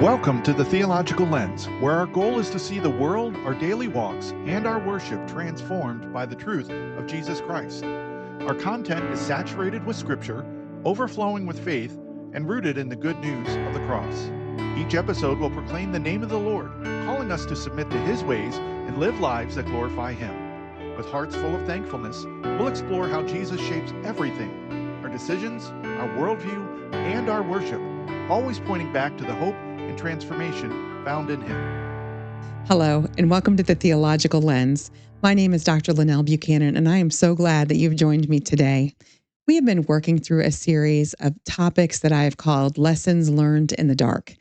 Welcome to the Theological Lens, where our goal is to see the world, our daily walks, and our worship transformed by the truth of Jesus Christ. Our content is saturated with Scripture, overflowing with faith, and rooted in the good news of the cross. Each episode will proclaim the name of the Lord, calling us to submit to His ways and live lives that glorify Him. With hearts full of thankfulness, we'll explore how Jesus shapes everything, our decisions, our worldview, and our worship, always pointing back to the hope and transformation found in Him. Hello, and welcome to the Theological Lens. My name is Dr. Buchanan, and I am so glad that you've joined me today. We have been working through a series of topics that I have called Lessons Learned in the Dark.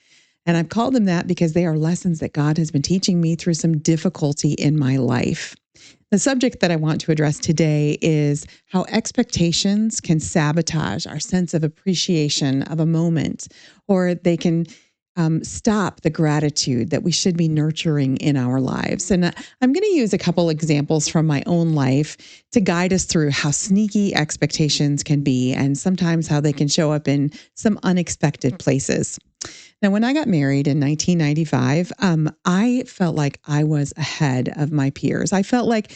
And I've called them that because they are lessons that God has been teaching me through some difficulty in my life. The subject that I want to address today is how expectations can sabotage our sense of appreciation of a moment, or they can stop the gratitude that we should be nurturing in our lives. And I'm going to use a couple examples from my own life to guide us through how sneaky expectations can be and sometimes how they can show up in some unexpected places. Now, when I got married in 1995, I felt like I was ahead of my peers. I felt like,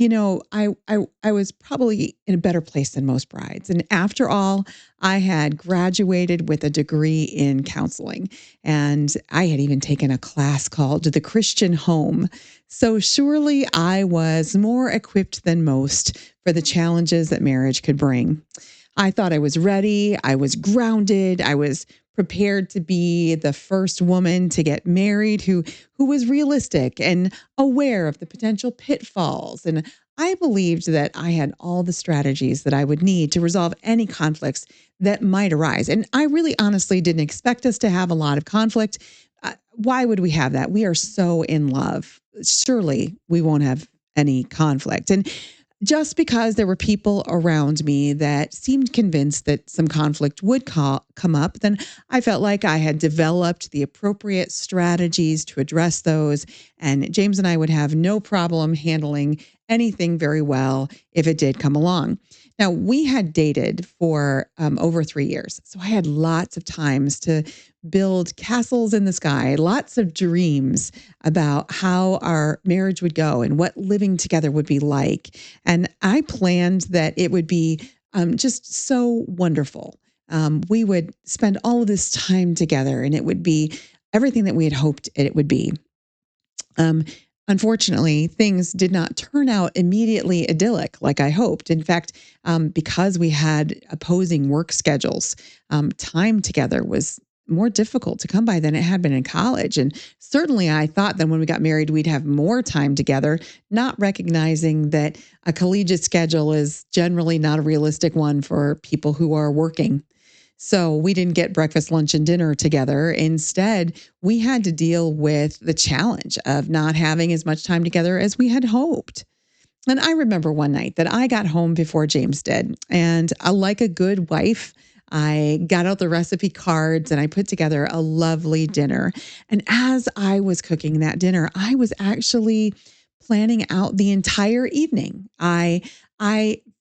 I was probably in a better place than most brides. And after all, I had graduated with a degree in counseling, and I had even taken a class called The Christian Home. So surely I was more equipped than most for the challenges that marriage could bring. I thought I was ready. I was grounded. I was prepared to be the first woman to get married who was realistic and aware of the potential pitfalls. And I believed that I had all the strategies that I would need to resolve any conflicts that might arise. And I really honestly didn't expect us to have a lot of conflict. Why would we have that? We are so in love. Surely we won't have any conflict. And just because there were people around me that seemed convinced that some conflict would come up, then I felt like I had developed the appropriate strategies to address those. And James and I would have no problem handling anything very well if it did come along. Now, we had dated for over 3 years. So I had lots of times to build castles in the sky, lots of dreams about how our marriage would go and what living together would be like. And I planned that it would be just so wonderful. We would spend all of this time together, and it would be everything that we had hoped it would be. Unfortunately, things did not turn out immediately idyllic like I hoped. In fact, because we had opposing work schedules, time together was more difficult to come by than it had been in college. And certainly I thought that when we got married, we'd have more time together, not recognizing that a collegiate schedule is generally not a realistic one for people who are working. So we didn't get breakfast, lunch, and dinner together. Instead, we had to deal with the challenge of not having as much time together as we had hoped. And I remember one night that I got home before James did. And like a good wife, I got out the recipe cards and I put together a lovely dinner. And as I was cooking that dinner, I was actually planning out the entire evening. I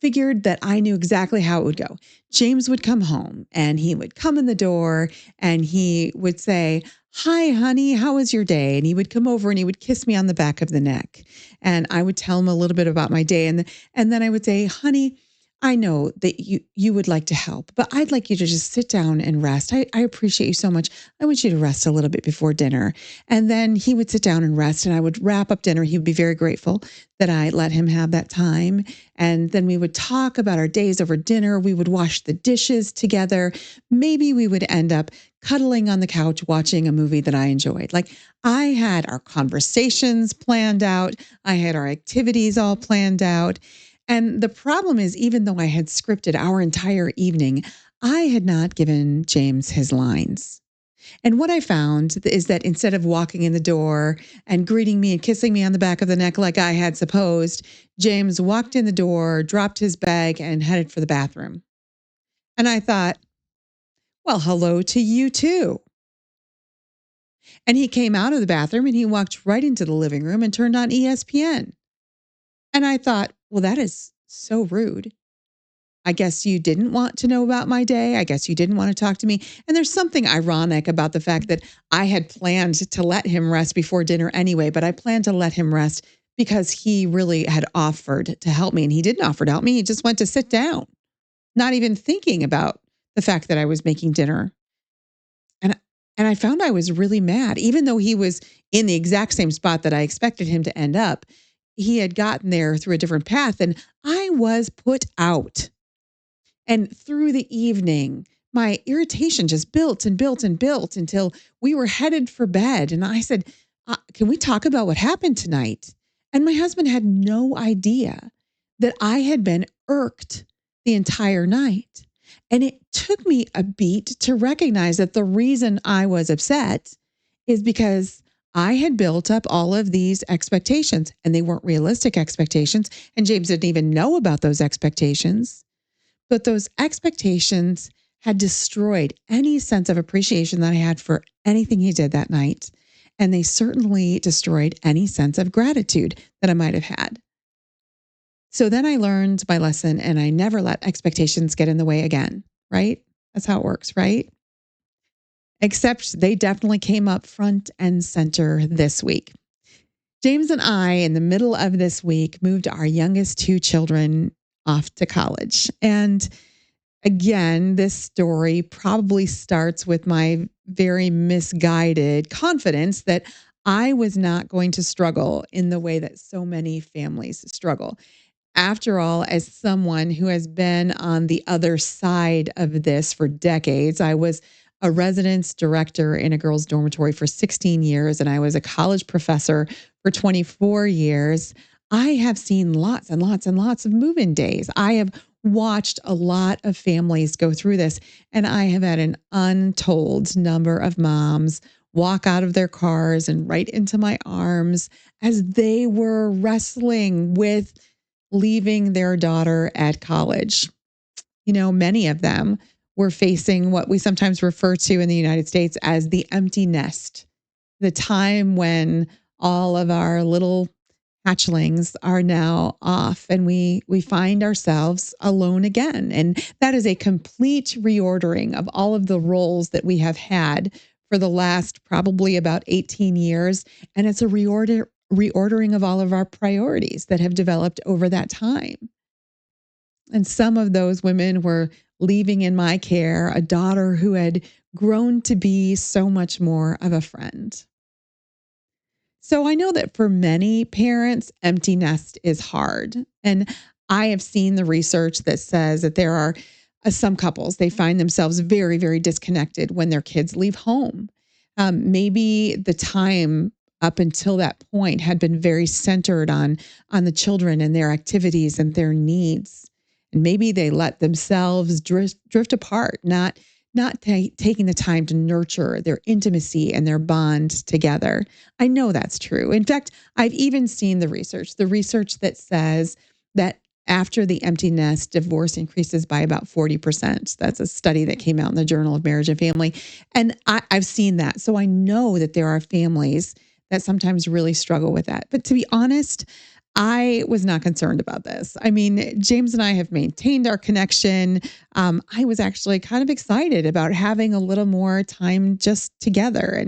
figured that I knew exactly how it would go. James would come home and he would come in the door and he would say, "Hi, honey, how was your day?" And he would come over and he would kiss me on the back of the neck. And I would tell him a little bit about my day. And then I would say, "Honey, I know that you would like to help, but I'd like you to just sit down and rest. I appreciate you so much. I want you to rest a little bit before dinner." And then he would sit down and rest, and I would wrap up dinner. He would be very grateful that I let him have that time. And then we would talk about our days over dinner. We would wash the dishes together. Maybe we would end up cuddling on the couch watching a movie that I enjoyed. Like, I had our conversations planned out. I had our activities all planned out. And the problem is, even though I had scripted our entire evening, I had not given James his lines. And what I found is that instead of walking in the door and greeting me and kissing me on the back of the neck like I had supposed, James walked in the door, dropped his bag, and headed for the bathroom. And I thought, well, hello to you too. And he came out of the bathroom and he walked right into the living room and turned on ESPN. And I thought, well, that is so rude. I guess you didn't want to know about my day. I guess you didn't want to talk to me. And there's something ironic about the fact that I had planned to let him rest before dinner anyway, but I planned to let him rest because he really had offered to help me. And he didn't offer to help me. He just went to sit down, not even thinking about the fact that I was making dinner. And and I found I was really mad, even though he was in the exact same spot that I expected him to end up. He had gotten there through a different path, and I was put out. And through the evening, my irritation just built and built and built until we were headed for bed. And I said, can we talk about what happened tonight? And my husband had no idea that I had been irked the entire night. And it took me a beat to recognize that the reason I was upset is because I had built up all of these expectations, and they weren't realistic expectations. And James didn't even know about those expectations. But those expectations had destroyed any sense of appreciation that I had for anything he did that night. And they certainly destroyed any sense of gratitude that I might have had. So then I learned my lesson, and I never let expectations get in the way again, right? That's how it works, right? Except they definitely came up front and center this week. James and I, in the middle of this week, moved our youngest two children off to college. And again, this story probably starts with my very misguided confidence that I was not going to struggle in the way that so many families struggle. After all, as someone who has been on the other side of this for decades, I was a residence director in a girls' dormitory for 16 years, and I was a college professor for 24 years. I have seen lots and lots and lots of move-in days. I have watched a lot of families go through this, and I have had an untold number of moms walk out of their cars and right into my arms as they were wrestling with leaving their daughter at college. You know, many of them were facing what we sometimes refer to in the United States as the empty nest, the time when all of our little hatchlings are now off and we find ourselves alone again. And that is a complete reordering of all of the roles that we have had for the last probably about 18 years. And it's a reordering of all of our priorities that have developed over that time. And some of those women were leaving in my care a daughter who had grown to be so much more of a friend. So I know that for many parents, empty nest is hard. And I have seen the research that says that there are some couples, they find themselves very, very disconnected when their kids leave home. Maybe the time up until that point had been very centered on the children and their activities and their needs. And maybe they let themselves drift apart, not taking the time to nurture their intimacy and their bond together. I know that's true. In fact, I've even seen the research that says that after the empty nest, divorce increases by about 40%. That's a study that came out in the Journal of Marriage and Family. And I've seen that. So I know that there are families that sometimes really struggle with that. But to be honest, I was not concerned about this. I mean, James and I have maintained our connection. I was actually kind of excited about having a little more time just together.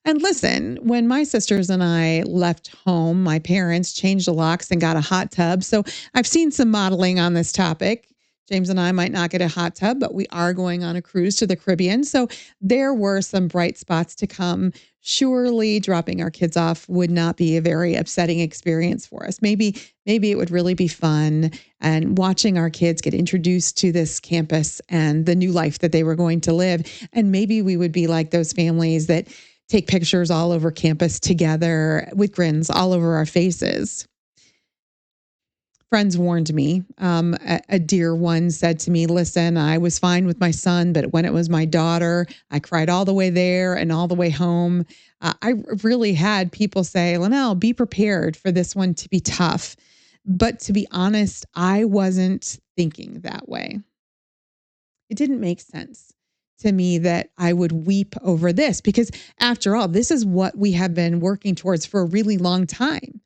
And listen, when my sisters and I left home, my parents changed the locks and got a hot tub. So I've seen some modeling on this topic. James and I might not get a hot tub, but we are going on a cruise to the Caribbean. So there were some bright spots to come. Surely dropping our kids off would not be a very upsetting experience for us. Maybe it would really be fun, and watching our kids get introduced to this campus and the new life that they were going to live. And maybe we would be like those families that take pictures all over campus together with grins all over our faces. Friends warned me. A dear one said to me, listen, I was fine with my son, but when it was my daughter, I cried all the way there and all the way home. I really had people say, Linnell, be prepared for this one to be tough. But to be honest, I wasn't thinking that way. It didn't make sense to me that I would weep over this because after all, this is what we have been working towards for a really long time.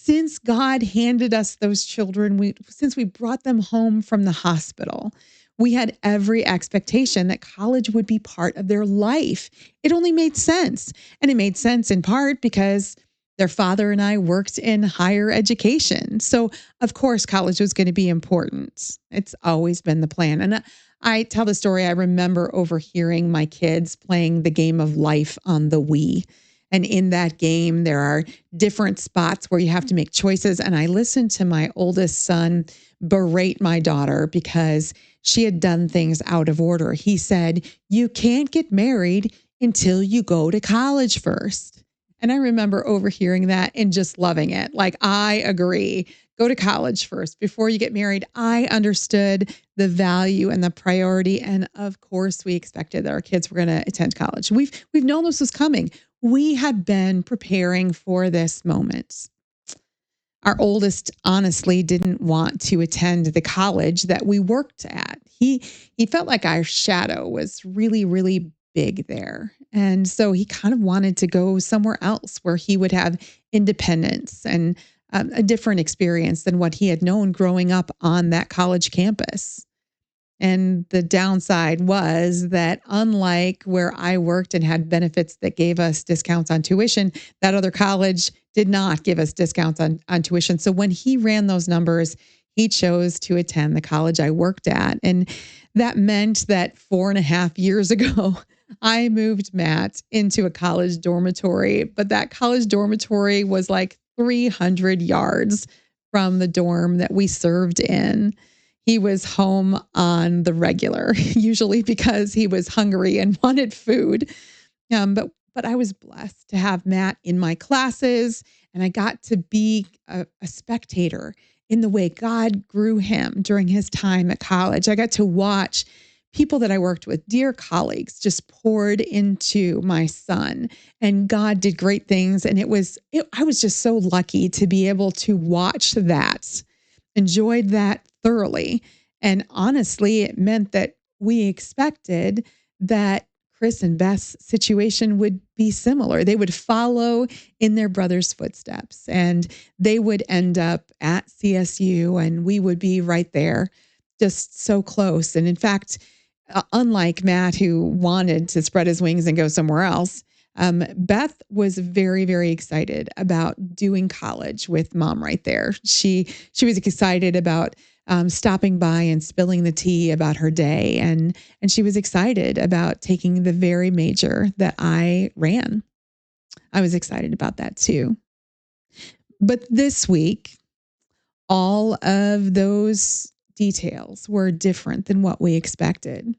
since God handed us those children, since we brought them home from the hospital, we had every expectation that college would be part of their life. It only made sense. And it made sense in part because their father and I worked in higher education. So, of course, college was going to be important. It's always been the plan. And I tell the story, I remember overhearing my kids playing the game of life on the Wii. And in that game, there are different spots where you have to make choices. And I listened to my oldest son berate my daughter because she had done things out of order. He said, "You can't get married until you go to college first." And I remember overhearing that and just loving it. Like, I agree. Go to college first before you get married. I understood the value and the priority. And of course, we expected that our kids were going to attend college. We've known this was coming. We had been preparing for this moment. Our oldest honestly didn't want to attend the college that we worked at. He felt like our shadow was really, really big there. And so he kind of wanted to go somewhere else where he would have independence and a different experience than what he had known growing up on that college campus. And the downside was that unlike where I worked and had benefits that gave us discounts on tuition, that other college did not give us discounts on tuition. So when he ran those numbers, he chose to attend the college I worked at. And that meant that 4.5 years ago, I moved Matt into a college dormitory, but that college dormitory was like 300 yards from the dorm that we served in. He was home on the regular, usually because he was hungry and wanted food. But I was blessed to have Matt in my classes, and I got to be a spectator in the way God grew him during his time at college. I got to watch people that I worked with, dear colleagues, just poured into my son, and God did great things. And I was just so lucky to be able to watch that, enjoyed that thoroughly. And honestly, it meant that we expected that Chris and Beth's situation would be similar. They would follow in their brother's footsteps, and they would end up at CSU, and we would be right there, just so close. And in fact, unlike Matt, who wanted to spread his wings and go somewhere else, Beth was very, very excited about doing college with mom right there. She was excited about stopping by and spilling the tea about her day, and she was excited about taking the very major that I ran. I was excited about that too. But this week, all of those details were different than what we expected.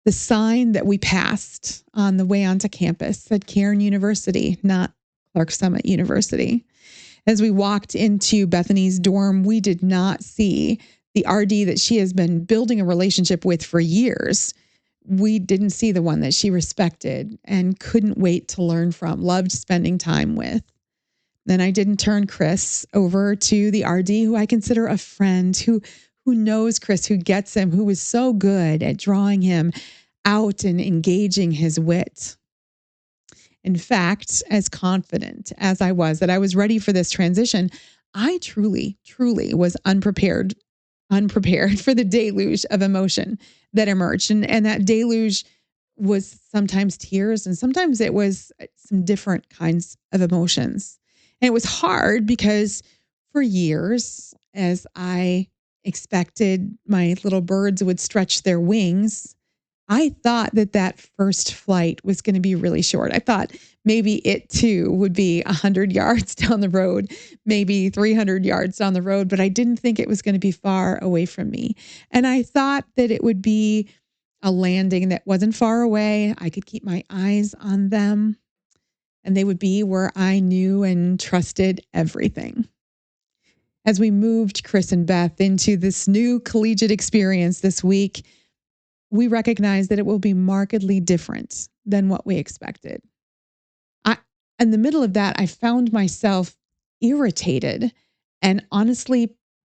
The sign that we passed on the way onto campus said Cairn University, not Clark Summit University. As we walked into Bethany's dorm, we did not see the RD that she has been building a relationship with for years. We didn't see the one that she respected and couldn't wait to learn from, loved spending time with. Then I didn't turn Chris over to the RD who I consider a friend, who knows Chris, who gets him, who was so good at drawing him out and engaging his wit. In fact, as confident as I was that I was ready for this transition, I truly, truly was unprepared for the deluge of emotion that emerged. And that deluge was sometimes tears, and sometimes it was some different kinds of emotions. And it was hard because for years, as I expected my little birds would stretch their wings, I thought that first flight was going to be really short. I thought maybe it too would be 100 yards down the road, maybe 300 yards down the road, but I didn't think it was going to be far away from me. And I thought that it would be a landing that wasn't far away. I could keep my eyes on them, and they would be where I knew and trusted everything. As we moved Chris and Beth into this new collegiate experience this week, we recognize that it will be markedly different than what we expected. In the middle of that, I found myself irritated and honestly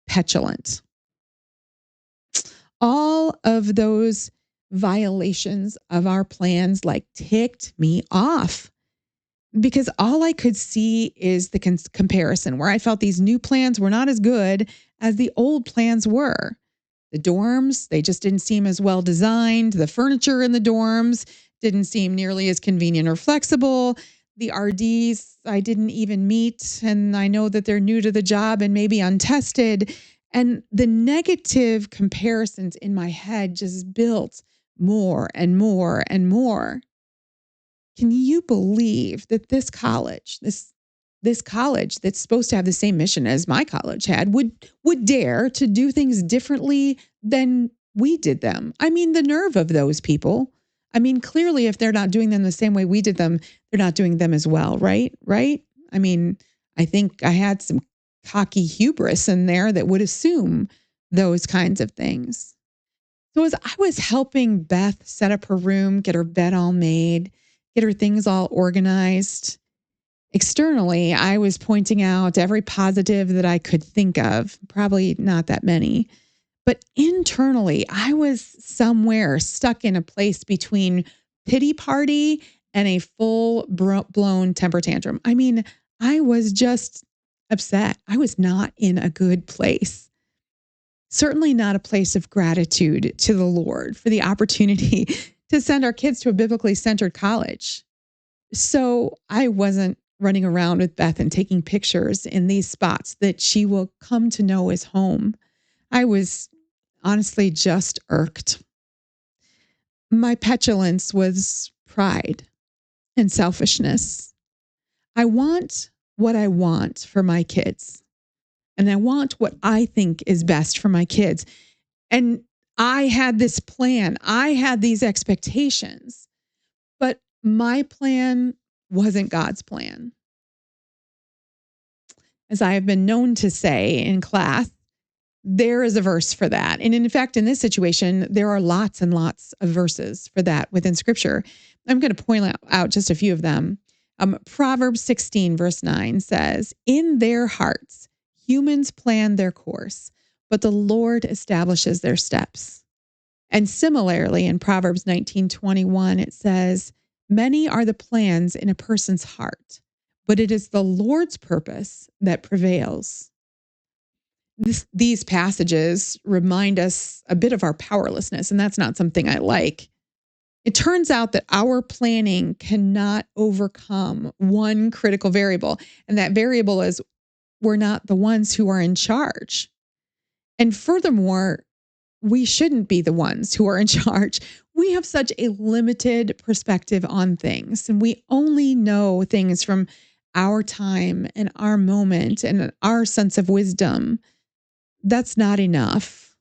petulant. All of those violations of our plans ticked me off. because all I could see is the comparison where I felt these new plans were not as good as the old plans were. The dorms, they just didn't seem as well designed. The furniture in the dorms didn't seem nearly as convenient or flexible. The RDs I didn't even meet, and I know that they're new to the job and maybe untested. And the negative comparisons in my head just built more and more and more. Can you believe that this college that's supposed to have the same mission as my college had would dare to do things differently than we did them? I mean, the nerve of those people. I mean, clearly if they're not doing them the same way we did them, they're not doing them as well, right? Right? I mean, I think I had some cocky hubris in there that would assume those kinds of things. So as I was helping Beth set up her room, get her bed all made, get her things all organized, externally, I was pointing out every positive that I could think of, probably not that many. But internally, I was somewhere stuck in a place between pity party and a full blown temper tantrum. I mean, I was just upset. I was not in a good place. Certainly not a place of gratitude to the Lord for the opportunity to send our kids to a biblically centered college. So I wasn't running around with Beth and taking pictures in these spots that she will come to know as home. I was honestly just irked. My petulance was pride and selfishness. I want what I want for my kids, and I want what I think is best for my kids. And I had this plan, I had these expectations, but my plan wasn't God's plan. As I have been known to say in class, there is a verse for that. And in fact, in this situation, there are lots and lots of verses for that within scripture. I'm going to point out just a few of them. Proverbs 16, verse 9 says, "In their hearts, humans plan their course, but the Lord establishes their steps." And similarly, in Proverbs 19:21, it says, "Many are the plans in a person's heart, but it is the Lord's purpose that prevails." These passages remind us a bit of our powerlessness, and that's not something I like. It turns out that our planning cannot overcome one critical variable, and that variable is we're not the ones who are in charge. And furthermore, we shouldn't be the ones who are in charge. We have such a limited perspective on things, and we only know things from our time and our moment and our sense of wisdom. That's not enough.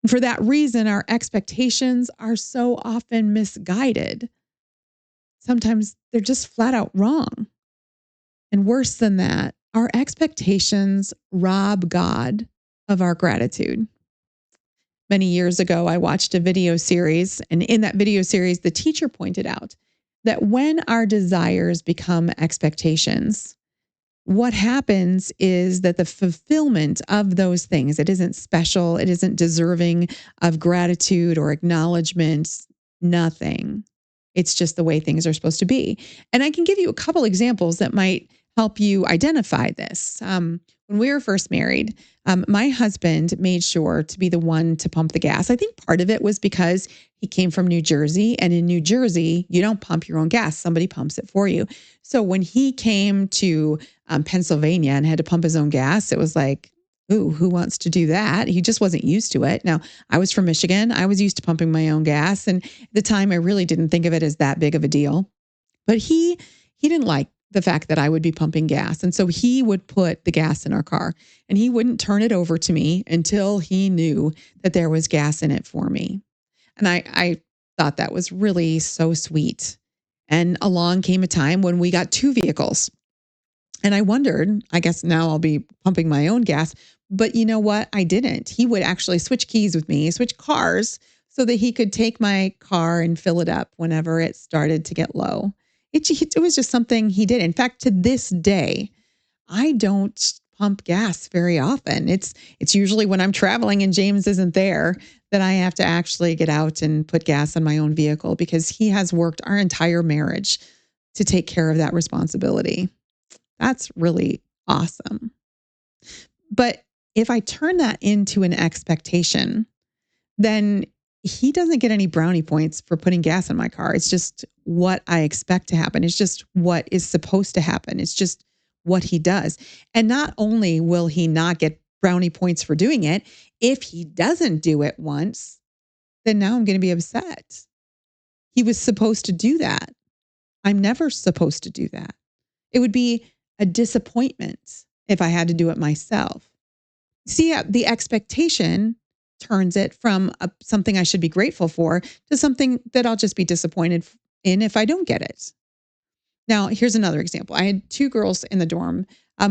For that reason, our expectations are so often misguided. Sometimes they're just flat out wrong. And worse than that, our expectations rob God of our gratitude. Many years ago, I watched a video series, and in that video series, the teacher pointed out that when our desires become expectations, what happens is that the fulfillment of those things, it isn't special, it isn't deserving of gratitude or acknowledgement, nothing. It's just the way things are supposed to be. And I can give you a couple examples that might help you identify this. When we were first married, my husband made sure to be the one to pump the gas. I think part of it was because he came from New Jersey, and in New Jersey, you don't pump your own gas. Somebody pumps it for you. So when he came to Pennsylvania and had to pump his own gas, it was like, ooh, who wants to do that? He just wasn't used to it. Now, I was from Michigan. I was used to pumping my own gas. And at the time, I really didn't think of it as that big of a deal. But he didn't like the fact that I would be pumping gas. And so he would put the gas in our car, and he wouldn't turn it over to me until he knew that there was gas in it for me. And I thought that was really so sweet. And along came a time when we got two vehicles. And I wondered, I guess now I'll be pumping my own gas. But you know what? I didn't. He would actually switch keys with me, switch cars, so that he could take my car and fill it up whenever it started to get low. It was just something he did. In fact, to this day, I don't pump gas very often. It's usually when I'm traveling and James isn't there that I have to actually get out and put gas on my own vehicle, because he has worked our entire marriage to take care of that responsibility. That's really awesome. But if I turn that into an expectation, then he doesn't get any brownie points for putting gas in my car. It's just what I expect to happen. It's just what is supposed to happen. It's just what he does. And not only will he not get brownie points for doing it, if he doesn't do it once, then now I'm going to be upset. He was supposed to do that. I'm never supposed to do that. It would be a disappointment if I had to do it myself. See, the expectation turns it from something I should be grateful for to something that I'll just be disappointed in if I don't get it. Now, here's another example. I had two girls in the dorm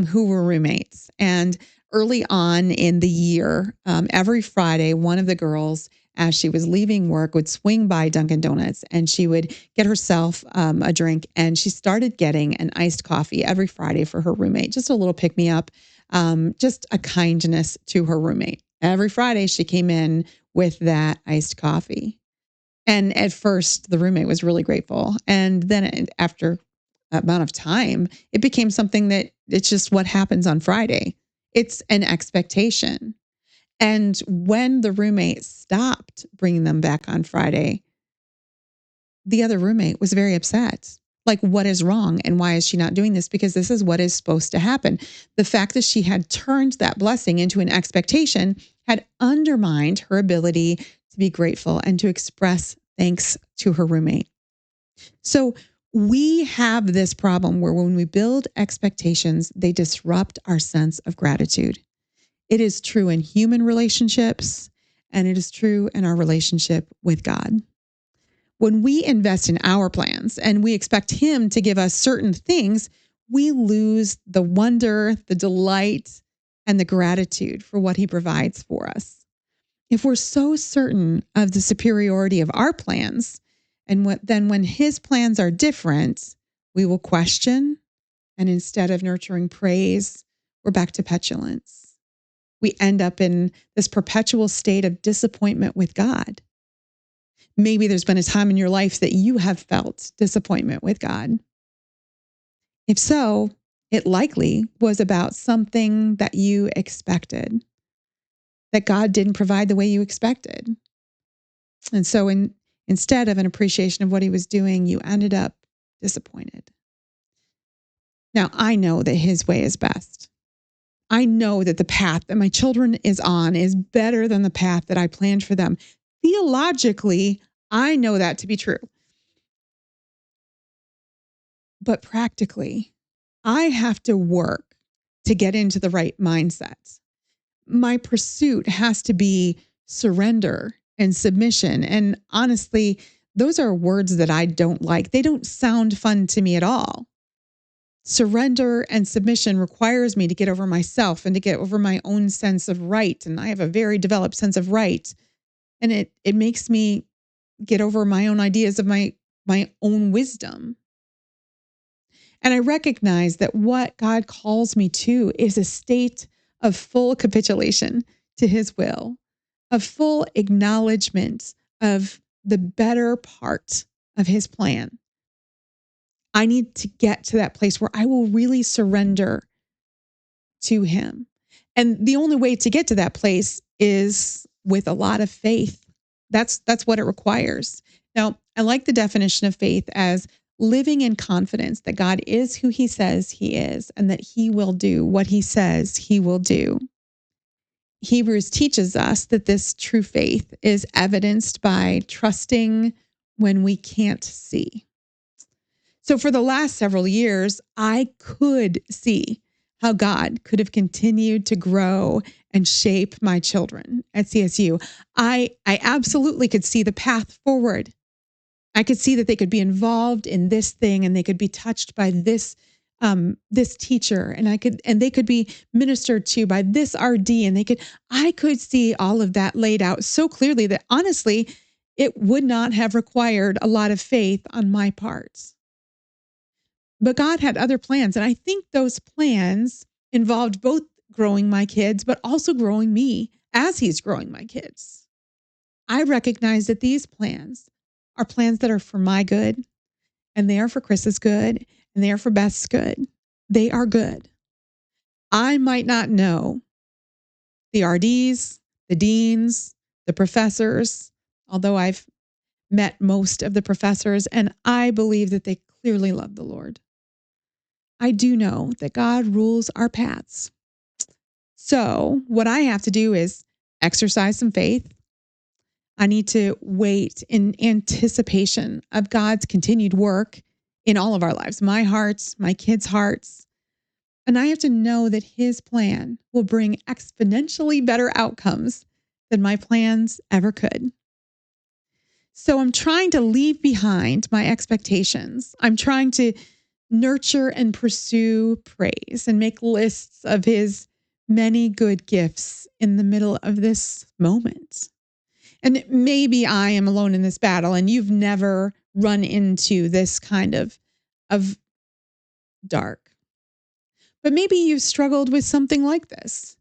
who were roommates. And early on in the year, every Friday, one of the girls, as she was leaving work, would swing by Dunkin' Donuts and she would get herself a drink. And she started getting an iced coffee every Friday for her roommate, just a little pick me up, just a kindness to her roommate. Every Friday, she came in with that iced coffee. And at first, the roommate was really grateful. And then after amount of time, it became something that it's just what happens on Friday. It's an expectation. And when the roommate stopped bringing them back on Friday, the other roommate was very upset. Like, what is wrong? And why is she not doing this? Because this is what is supposed to happen. The fact that she had turned that blessing into an expectation had undermined her ability to be grateful and to express thanks to her roommate. So we have this problem where when we build expectations, they disrupt our sense of gratitude. It is true in human relationships, and it is true in our relationship with God. When we invest in our plans and we expect Him to give us certain things, we lose the wonder, the delight, and the gratitude for what He provides for us. If we're so certain of the superiority of our plans, then when His plans are different, we will question. And instead of nurturing praise, we're back to petulance. We end up in this perpetual state of disappointment with God. Maybe there's been a time in your life that you have felt disappointment with God. If so, it likely was about something that you expected, that God didn't provide the way you expected. And so instead of an appreciation of what He was doing, you ended up disappointed. Now, I know that His way is best. I know that the path that my children is on is better than the path that I planned for them. Theologically, I know that to be true. But practically, I have to work to get into the right mindset. My pursuit has to be surrender and submission. And honestly, those are words that I don't like. They don't sound fun to me at all. Surrender and submission requires me to get over myself and to get over my own sense of right. And I have a very developed sense of right. And it makes me get over my own ideas of my own wisdom. And I recognize that what God calls me to is a state of full capitulation to His will, of full acknowledgement of the better part of His plan. I need to get to that place where I will really surrender to Him. And the only way to get to that place is with a lot of faith. That's what it requires. Now, I like the definition of faith as living in confidence that God is who He says He is and that He will do what He says He will do. Hebrews teaches us that this true faith is evidenced by trusting when we can't see. So for the last several years, I could see how God could have continued to grow and shape my children at CSU. I absolutely could see the path forward. I could see that they could be involved in this thing and they could be touched by this teacher, and they could be ministered to by this RD, and I could see all of that laid out so clearly that honestly, it would not have required a lot of faith on my part. But God had other plans, and I think those plans involved both growing my kids, but also growing me as He's growing my kids. I recognize that these plans are plans that are for my good, and they are for Chris's good, and they are for Beth's good. They are good. I might not know the RDs, the deans, the professors, although I've met most of the professors, and I believe that they clearly love the Lord. I do know that God rules our paths. So, what I have to do is exercise some faith. I need to wait in anticipation of God's continued work in all of our lives, my hearts, my kids' hearts. And I have to know that His plan will bring exponentially better outcomes than my plans ever could. So I'm trying to leave behind my expectations. I'm trying to nurture and pursue praise and make lists of His many good gifts in the middle of this moment. And maybe I am alone in this battle and you've never run into this kind of dark. But maybe you've struggled with something like this.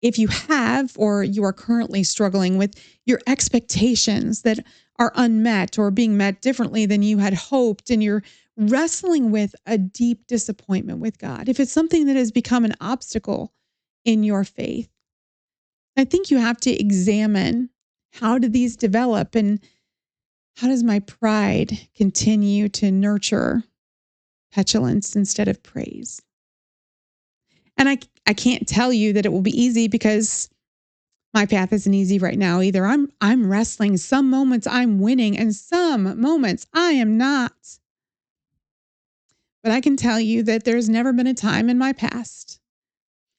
If you have, or you are currently struggling with your expectations that are unmet or being met differently than you had hoped, and you're wrestling with a deep disappointment with God, if it's something that has become an obstacle in your faith, I think you have to examine, how do these develop, and how does my pride continue to nurture petulance instead of praise? And I can't tell you that it will be easy, because my path isn't easy right now either. I'm wrestling. Some moments I'm winning and some moments I am not. But I can tell you that there's never been a time in my past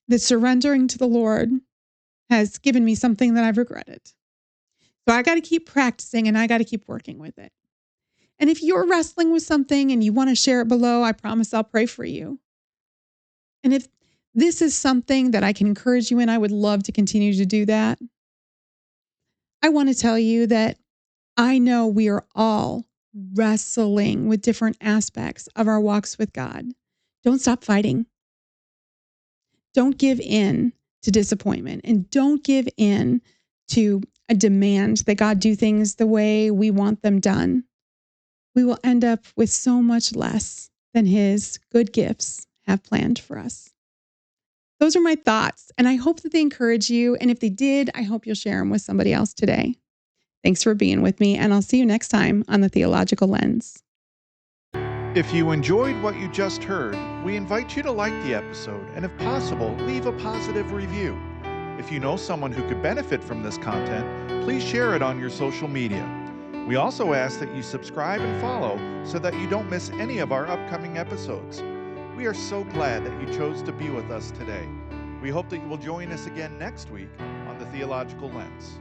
that surrendering to the Lord has given me something that I've regretted. So I got to keep practicing and I got to keep working with it. And if you're wrestling with something and you want to share it below, I promise I'll pray for you. And if this is something that I can encourage you in, I would love to continue to do that. I want to tell you that I know we are all wrestling with different aspects of our walks with God. Don't stop fighting. Don't give in to disappointment, and don't give in to a demand that God do things the way we want them done. We will end up with so much less than His good gifts have planned for us. Those are my thoughts, and I hope that they encourage you. And if they did, I hope you'll share them with somebody else today. Thanks for being with me, and I'll see you next time on The Theological Lens. If you enjoyed what you just heard, we invite you to like the episode and, if possible, leave a positive review. If you know someone who could benefit from this content, please share it on your social media. We also ask that you subscribe and follow so that you don't miss any of our upcoming episodes. We are so glad that you chose to be with us today. We hope that you will join us again next week on The Theological Lens.